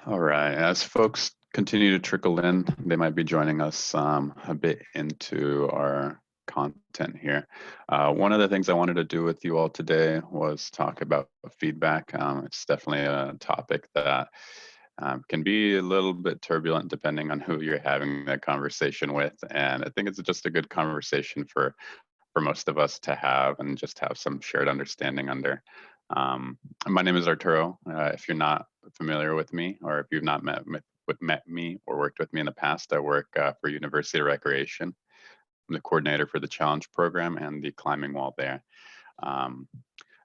All right. As folks continue to trickle in, they might be joining us a bit into our content here. One of the things I wanted to do with you all today was talk about feedback. It's definitely a topic that can be a little bit turbulent depending on who you're having that conversation with. And I think it's just a good conversation for most of us to have and just have some shared understanding under. My name is Arturo. If you're not familiar with me, or if you've not met me or worked with me in the past, I work for University Recreation. I'm the coordinator for the Challenge program and the climbing wall there. Um,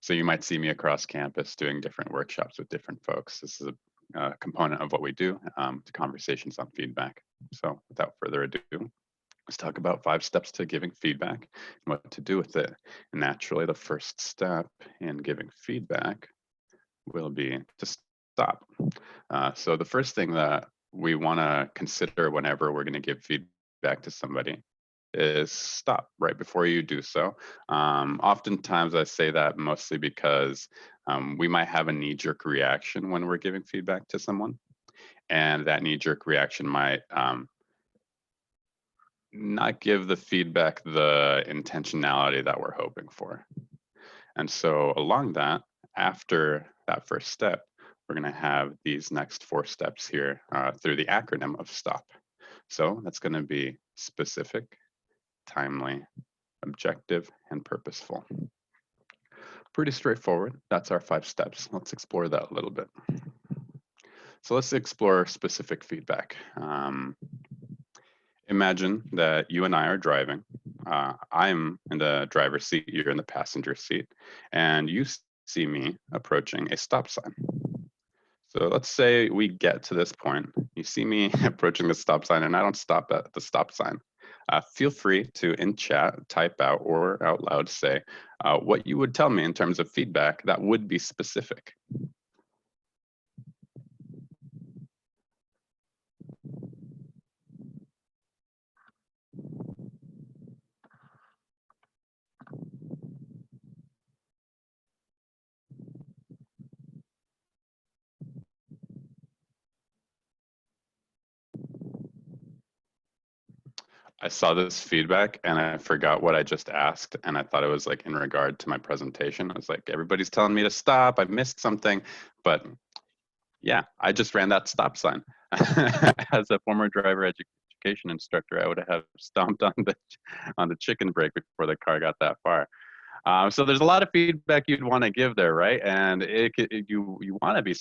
so you might see me across campus doing different workshops with different folks. This is a component of what we do, the conversations on feedback. So without further ado, let's talk about 5 steps to giving feedback and what to do with it. And naturally, the first step in giving feedback will be to stop. So the first thing that we want to consider whenever we're going to give feedback to somebody is stop right before you do so. Oftentimes I say that mostly because we might have a knee-jerk reaction when we're giving feedback to someone. And that knee-jerk reaction might not give the feedback the intentionality that we're hoping for. And so along that, after that first step, we're going to have these next 4 steps here through the acronym of STOP. So that's going to be specific, timely, objective, and purposeful. Pretty straightforward. That's our 5 steps. Let's explore that a little bit. So let's explore specific feedback. Imagine that you and I are driving. I'm in the driver's seat, you're in the passenger seat, and you see me approaching a stop sign. So let's say we get to this point. You see me approaching the stop sign, and I don't stop at the stop sign. Feel free to, in chat, type out or out loud say what you would tell me in terms of feedback that would be specific. I saw this feedback and I forgot what I just asked. And I thought it was like in regard to my presentation. I was like, everybody's telling me to stop. I missed something. But yeah, I just ran that stop sign. As a former driver education instructor, I would have stomped on the chicken brake before the car got that far. So there's a lot of feedback you'd want to give there, right? And you want to be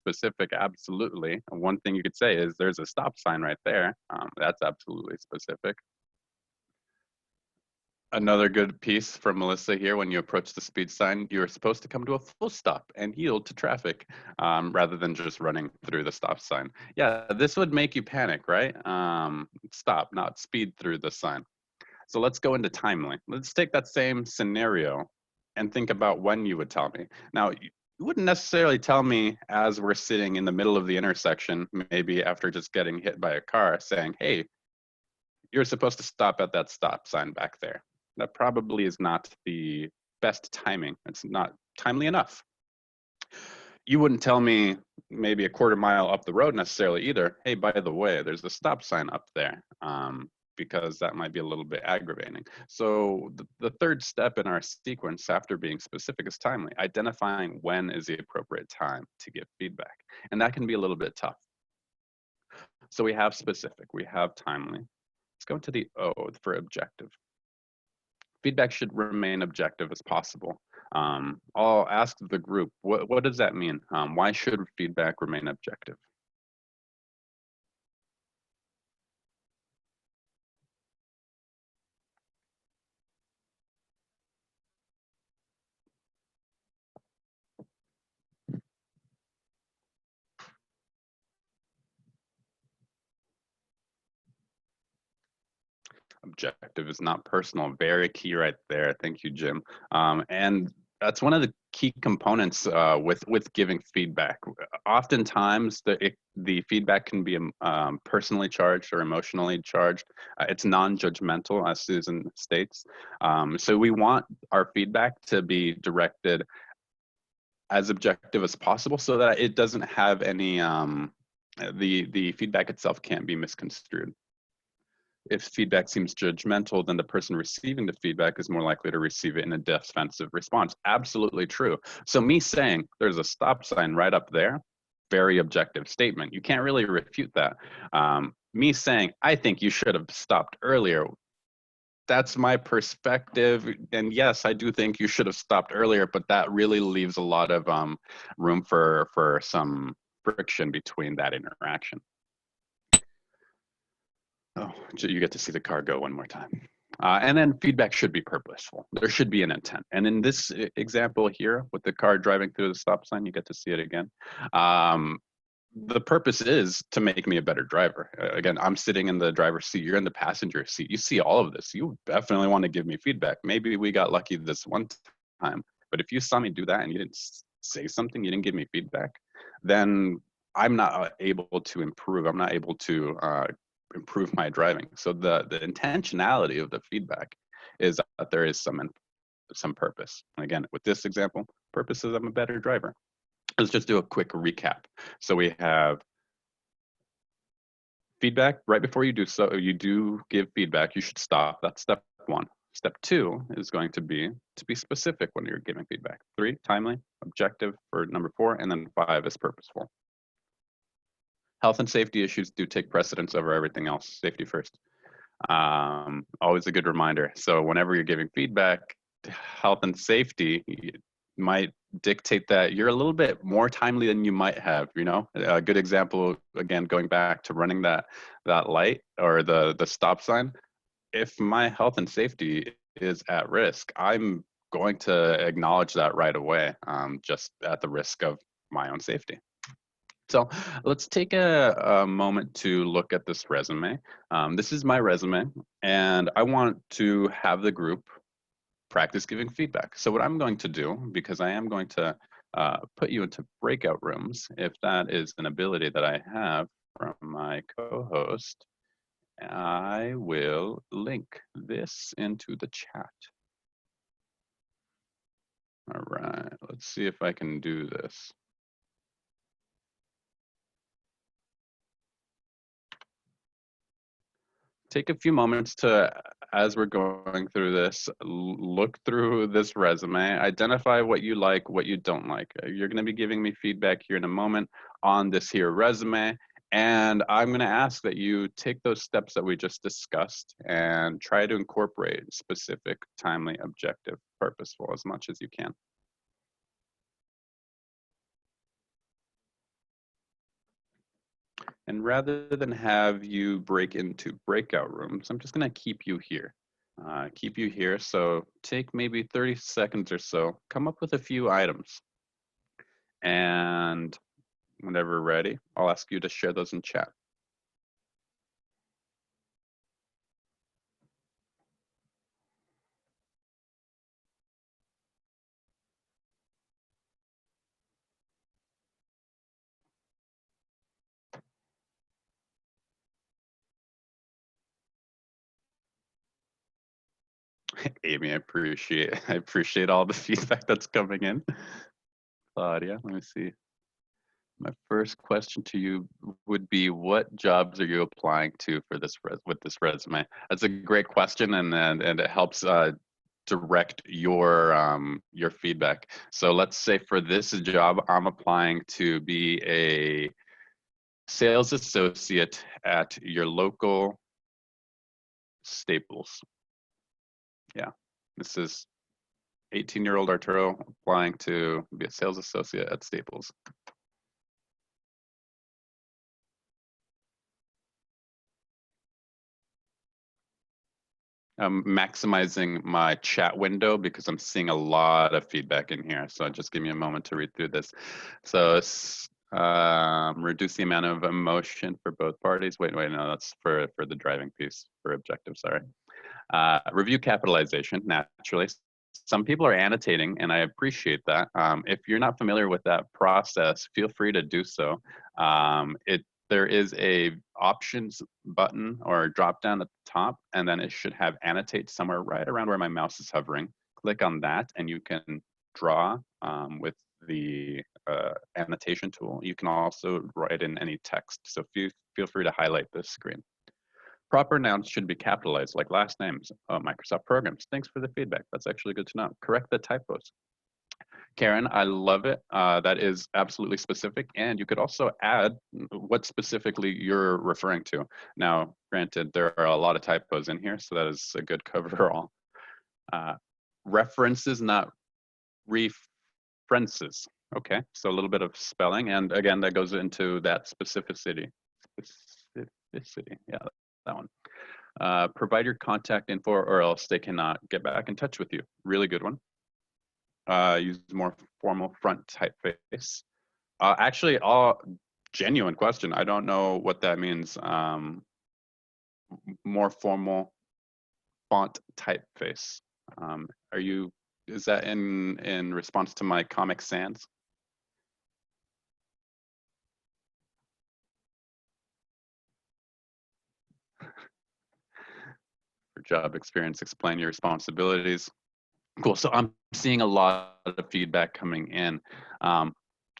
specific, absolutely. One thing you could say is there's a stop sign right there. That's absolutely specific. Another good piece from Melissa here, when you approach the speed sign, you're supposed to come to a full stop and yield to traffic rather than just running through the stop sign. Yeah, this would make you panic, right? Stop, not speed through the sign. So let's go into timely. Let's take that same scenario and think about when you would tell me. Now, you wouldn't necessarily tell me as we're sitting in the middle of the intersection, maybe after just getting hit by a car, saying, hey, you're supposed to stop at that stop sign back there. That probably is not the best timing. It's not timely enough. You wouldn't tell me maybe a quarter mile up the road necessarily either. Hey, by the way, there's the stop sign up there. Because that might be a little bit aggravating. So the third step in our sequence after being specific is timely, identifying when is the appropriate time to give feedback. And that can be a little bit tough. So we have specific, we have timely. Let's go to the O for objective. Feedback should remain objective as possible. I'll ask the group, what does that mean? Why should feedback remain objective? Objective is not personal. Very key right there. Thank you, Jim. And that's one of the key components with giving feedback. Oftentimes, the feedback can be personally charged or emotionally charged. It's non-judgmental, as Susan states. So we want our feedback to be directed as objective as possible, so that it doesn't have any the feedback itself can't be misconstrued. If feedback seems judgmental, then the person receiving the feedback is more likely to receive it in a defensive response. Absolutely true. So me saying there's a stop sign right up there, very objective statement. You can't really refute that. Me saying, I think you should have stopped earlier, that's my perspective. And yes, I do think you should have stopped earlier, but that really leaves a lot of room for some friction between that interaction. Oh, you get to see the car go one more time. And then feedback should be purposeful. There should be an intent. And in this example here, with the car driving through the stop sign, you get to see it again. The purpose is to make me a better driver. Again, I'm sitting in the driver's seat, you're in the passenger seat. You see all of this. You definitely want to give me feedback. Maybe we got lucky this one time, but if you saw me do that and you didn't say something, you didn't give me feedback, then I'm not able to improve. I'm not able to improve my driving. So the intentionality of the feedback is that there is some purpose. And again, with this example, purpose is I'm a better driver. Let's just do a quick recap. So we have feedback. Right before you do so, you do give feedback, you should stop. That's step one. Step two is going to be specific when you're giving feedback. 3, timely, objective for number 4, and then 5 is purposeful. Health and safety issues do take precedence over everything else. Safety first. Always a good reminder. So whenever you're giving feedback, health and safety might dictate that you're a little bit more timely than you might have. You know, a good example, again, going back to running that light or the stop sign. If my health and safety is at risk, I'm going to acknowledge that right away, just at the risk of my own safety. So let's take a moment to look at this resume. This is my resume, and I want to have the group practice giving feedback. So what I'm going to do, because I am going to put you into breakout rooms, if that is an ability that I have from my co-host, I will link this into the chat. All right, let's see if I can do this. Take a few moments to, as we're going through this, look through this resume, identify what you like, what you don't like. You're going to be giving me feedback here in a moment on this here resume, and I'm going to ask that you take those steps that we just discussed and try to incorporate specific, timely, objective, purposeful as much as you can. And rather than have you break into breakout rooms, I'm just going to keep you here. So take maybe 30 seconds or so, come up with a few items. And whenever ready, I'll ask you to share those in chat. Amy, I appreciate all the feedback that's coming in. Claudia, let me see. My first question to you would be, what jobs are you applying to for this with this resume? That's a great question, and it helps direct your feedback. So let's say for this job, I'm applying to be a sales associate at your local Staples. Yeah, this is 18-year-old Arturo applying to be a sales associate at Staples. I'm maximizing my chat window because I'm seeing a lot of feedback in here. So just give me a moment to read through this. So reduce the amount of emotion for both parties. Wait, no, that's for the driving piece, for objective, sorry. Review capitalization, naturally. Some people are annotating, and I appreciate that. If you're not familiar with that process, feel free to do so. There is a options button or drop down at the top, and then it should have annotate somewhere right around where my mouse is hovering. Click on that, and you can draw with the annotation tool. You can also write in any text. So feel free to highlight this screen. Proper nouns should be capitalized, like last names, Microsoft programs. Thanks for the feedback. That's actually good to know. Correct the typos. Karen, I love it. That is absolutely specific. And you could also add what specifically you're referring to. Now, granted, there are a lot of typos in here, so that is a good coverall. References, not references. Okay, so a little bit of spelling. And again, that goes into that specificity. Specificity, yeah, that one. Provide your contact info or else they cannot get back in touch with you. Really good one. Use more formal front typeface. Actually, genuine question. I don't know what that means. More formal font typeface. Is that in response to my Comic Sans? For job experience, explain your responsibilities. Cool. So I'm seeing a lot of feedback coming in. Now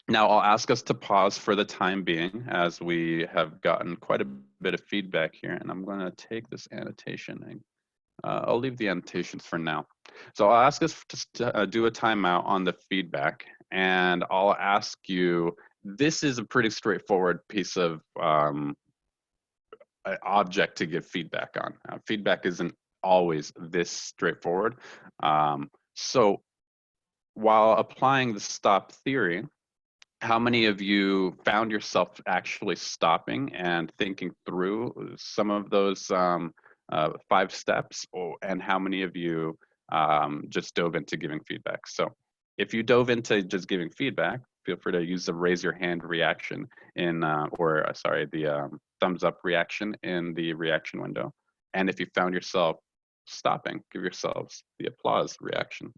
I'll ask us to pause for the time being as we have gotten quite a bit of feedback here, and I'm going to take this annotation and I'll leave the annotations for now. So I'll ask us to do a timeout on the feedback, and I'll ask you, this is a pretty straightforward piece of object to give feedback on. Feedback isn't always this straightforward. So while applying the stop theory, how many of you found yourself actually stopping and thinking through some of those 5 steps, and how many of you just dove into giving feedback? So if you dove into just giving feedback, feel free to use the raise your hand reaction in, the thumbs up reaction in the reaction window. And if you found yourself stopping, give yourselves the applause reaction.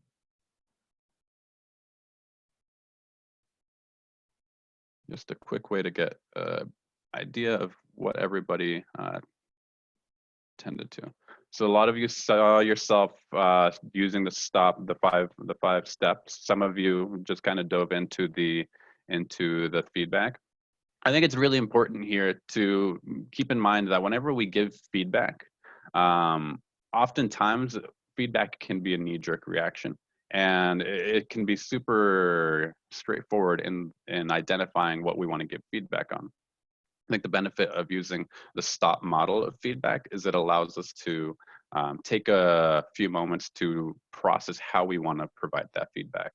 Just a quick way to get an idea of what everybody tended to. So a lot of you saw yourself using the five steps. Some of you just kind of dove into the feedback. I think it's really important here to keep in mind that whenever we give feedback, oftentimes feedback can be a knee-jerk reaction. And it can be super straightforward in identifying what we want to give feedback on. I think the benefit of using the stop model of feedback is it allows us to take a few moments to process how we want to provide that feedback.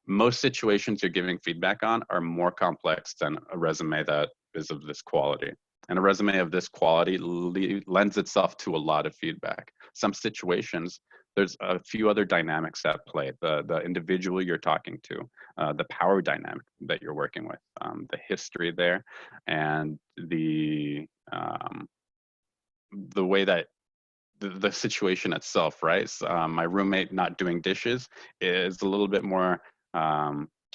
Most situations you're giving feedback on are more complex than a resume that is of this quality. And a resume of this quality lends itself to a lot of feedback. Some situations, there's a few other dynamics at play. The individual you're talking to, the power dynamic that you're working with, the history there, and the way that the situation itself, right? So, my roommate not doing dishes is a little bit more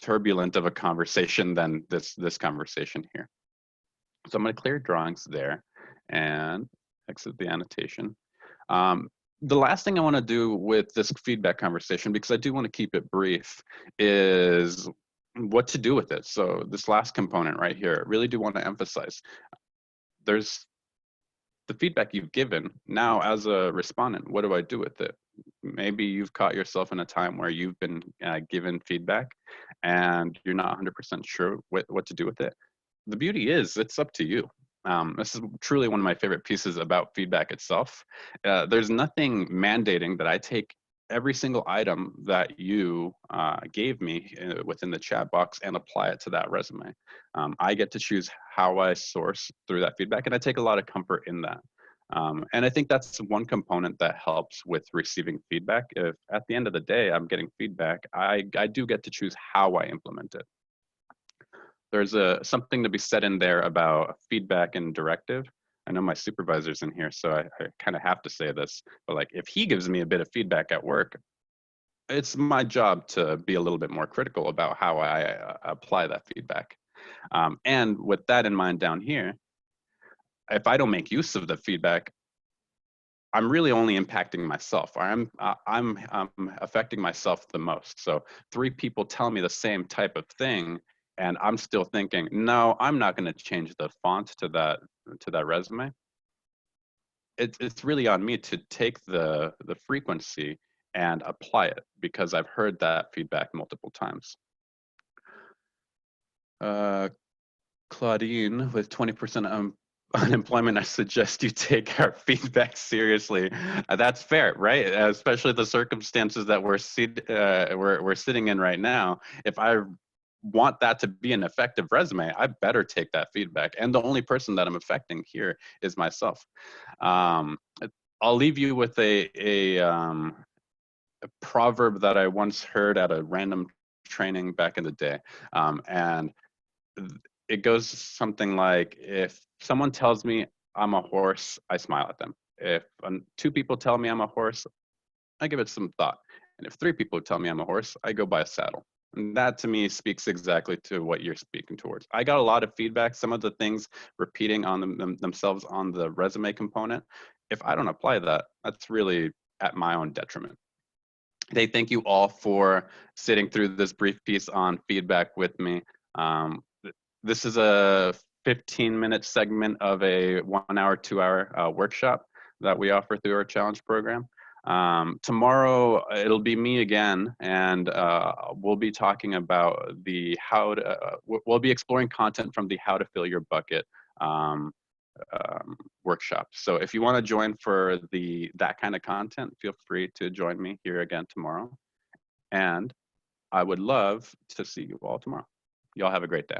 turbulent of a conversation than this conversation here. So I'm going to clear drawings there and exit the annotation. The last thing I want to do with this feedback conversation, because I do want to keep it brief, is what to do with it. So this last component right here, really do want to emphasize, there's the feedback you've given. Now as a respondent, what do I do with it? Maybe you've caught yourself in a time where you've been given feedback and you're not 100% sure what to do with it. The beauty is it's up to you. This is truly one of my favorite pieces about feedback itself. There's nothing mandating that I take every single item that you gave me within the chat box and apply it to that resume. I get to choose how I source through that feedback, and I take a lot of comfort in that. And I think that's one component that helps with receiving feedback. If at the end of the day I'm getting feedback, I do get to choose how I implement it. There's something to be said in there about feedback and directive. I know my supervisor's in here, so I kind of have to say this, but like if he gives me a bit of feedback at work, it's my job to be a little bit more critical about how I apply that feedback. And with that in mind down here, if I don't make use of the feedback, I'm really only impacting myself. I'm affecting myself the most. So 3 people tell me the same type of thing, and I'm still thinking, no, I'm not going to change the font to that resume. It's really on me to take the frequency and apply it, because I've heard that feedback multiple times. Claudine, with 20% unemployment, I suggest you take our feedback seriously. That's fair, right? Especially the circumstances that we're sitting in right now. If I want that to be an effective resume, I better take that feedback. And the only person that I'm affecting here is myself. I'll leave you with a proverb that I once heard at a random training back in the day. And it goes something like, if someone tells me I'm a horse, I smile at them. If two people tell me I'm a horse, I give it some thought. And if three people tell me I'm a horse, I go buy a saddle. And that to me speaks exactly to what you're speaking towards. I got a lot of feedback, some of the things repeating on themselves on the resume component. If I don't apply that, that's really at my own detriment. They thank you all for sitting through this brief piece on feedback with me. This is a 15-minute segment of a 1 hour, 2 hour workshop that we offer through our challenge program. Tomorrow, it'll be me again, and we'll be talking about the how to, we'll be exploring content from the how to fill your bucket workshop. So if you want to join for that kind of content, feel free to join me here again tomorrow. And I would love to see you all tomorrow. Y'all have a great day.